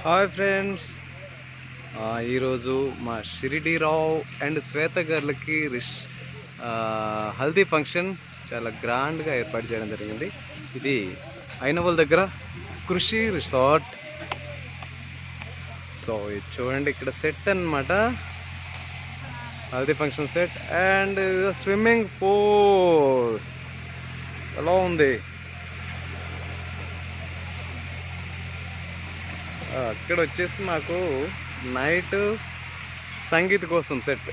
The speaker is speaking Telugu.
హాయ్ ఫ్రెండ్స్, ఈరోజు మా షిరిడీరావు అండ్ శ్వేత గారికి హల్దీ ఫంక్షన్ చాలా గ్రాండ్గా ఏర్పాటు చేయడం జరిగింది. ఇది అయినవల్ దగ్గర కృషి రిసార్ట్. సో ఇది చూడండి, ఇక్కడ సెట్ అన్నమాట, haldi function set and swimming pool ఎలా ఉంది. అక్కడ వచ్చేసి మాకు నైట్ సంగీత్ కోసం సెట్.